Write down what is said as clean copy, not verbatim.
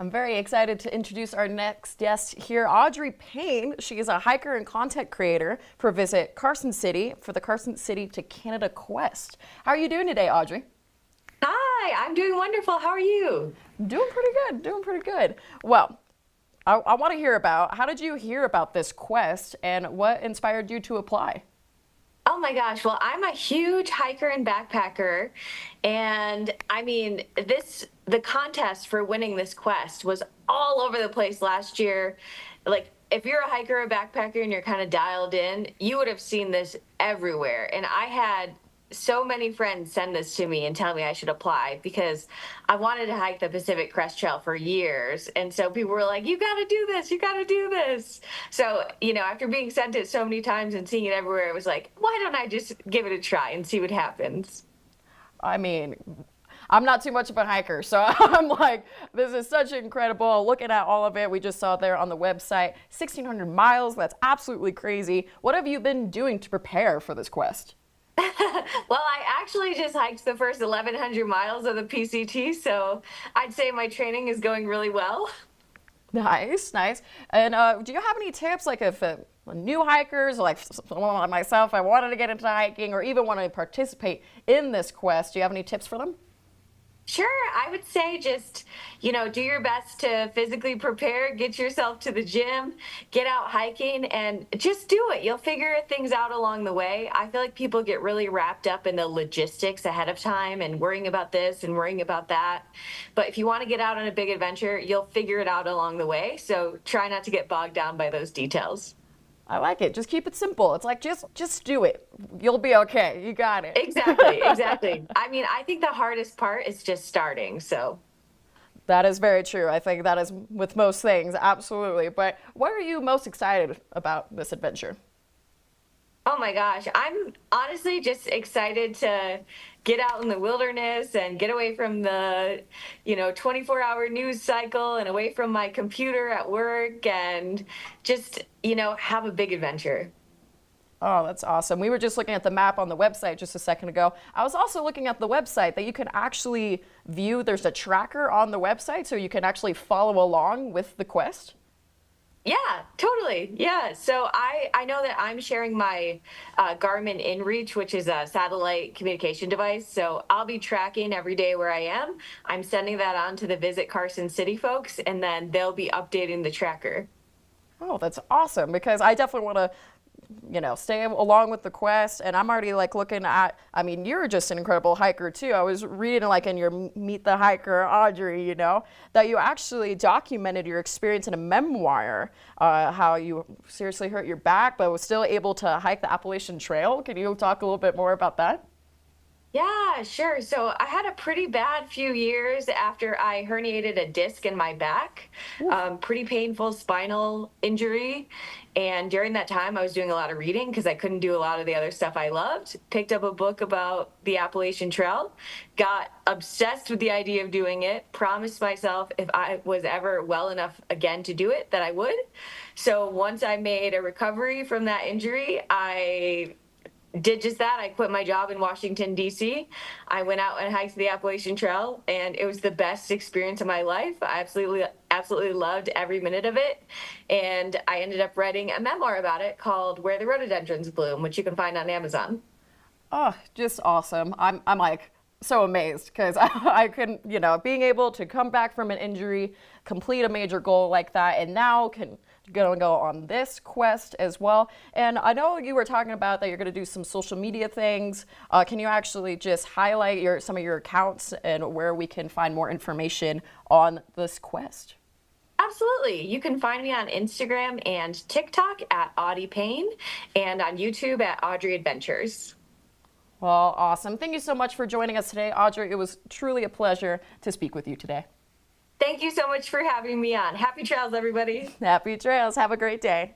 I'm very excited to introduce our next guest here, Audrey Payne. She is a hiker and content creator for Visit Carson City for the Carson City to Canada Quest. How are you doing today, Audrey? Hi, I'm doing wonderful. How are you? Doing pretty good. Well, I want to hear about, how did you hear about this quest and what inspired you to apply? Oh my gosh, well, I'm a huge hiker and backpacker. And I mean, the contest for winning this quest was all over the place last year. Like, if you're a hiker or backpacker and you're kind of dialed in, you would have seen this everywhere. And I had so many friends send this to me and tell me I should apply because I wanted to hike the Pacific Crest Trail for years. And so people were like, you got to do this, you got to do this. So, after being sent it so many times and seeing it everywhere, it was like, why don't I just give it a try and see what happens? I mean, I'm not too much of a hiker, so I'm like, this is such incredible. Looking at all of it, we just saw there on the website, 1,600 miles. That's absolutely crazy. What have you been doing to prepare for this quest? Well, I actually just hiked the first 1,100 miles of the PCT, so I'd say my training is going really well. Nice, nice. And do you have any tips, like if new hikers, like someone like myself, I wanted to get into hiking or even want to participate in this quest, do you have any tips for them? Sure, I would say just, do your best to physically prepare, get yourself to the gym, get out hiking, and just do it. You'll figure things out along the way. I feel like people get really wrapped up in the logistics ahead of time and worrying about this and worrying about that. But if you want to get out on a big adventure, you'll figure it out along the way. So try not to get bogged down by those details. I like it. Just keep it simple. It's like, just do it. You'll be okay. You got it. Exactly, exactly. I mean, I think the hardest part is just starting, so. That is very true. I think that is with most things, absolutely. But what are you most excited about this adventure? Oh my gosh, I'm honestly just excited to get out in the wilderness and get away from the, 24-hour news cycle and away from my computer at work and just, have a big adventure. Oh, that's awesome. We were just looking at the map on the website just a second ago. I was also looking at the website that you can actually view. There's a tracker on the website so you can actually follow along with the quest. Yeah, totally. Yeah. So I know that I'm sharing my Garmin InReach, which is a satellite communication device. So I'll be tracking every day where I am. I'm sending that on to the Visit Carson City folks, and then they'll be updating the tracker. Oh, that's awesome because I definitely want to, stay along with the quest. And I'm already like looking at, I mean, you're just an incredible hiker too. I was reading like in your Meet the Hiker, Audrey, that you actually documented your experience in a memoir, how you seriously hurt your back, but was still able to hike the Appalachian Trail. Can you talk a little bit more about that? Yeah, sure. So I had a pretty bad few years after I herniated a disc in my back, pretty painful spinal injury. And during that time, I was doing a lot of reading because I couldn't do a lot of the other stuff I loved. Picked up a book about the Appalachian Trail, got obsessed with the idea of doing it, promised myself if I was ever well enough again to do it, that I would. So once I made a recovery from that injury, I did just that. I quit my job in Washington, D.C. I went out and hiked the Appalachian Trail, and it was the best experience of my life. I absolutely loved every minute of it. And I ended up writing a memoir about it called Where the Rhododendrons Bloom, which you can find on Amazon. Oh, just awesome. I'm like so amazed because I couldn't, being able to come back from an injury, complete a major goal like that, and now can gonna go on this quest as well. And I know you were talking about that you're gonna do some social media things. Can you actually just highlight some of your accounts and where we can find more information on this quest? Absolutely. You can find me on Instagram and TikTok at Audrey Payne and on YouTube at Audrey Adventures. Well, awesome. Thank you so much for joining us today, Audrey. It was truly a pleasure to speak with you today. Thank you so much for having me on. Happy trails, everybody. Happy trails. Have a great day.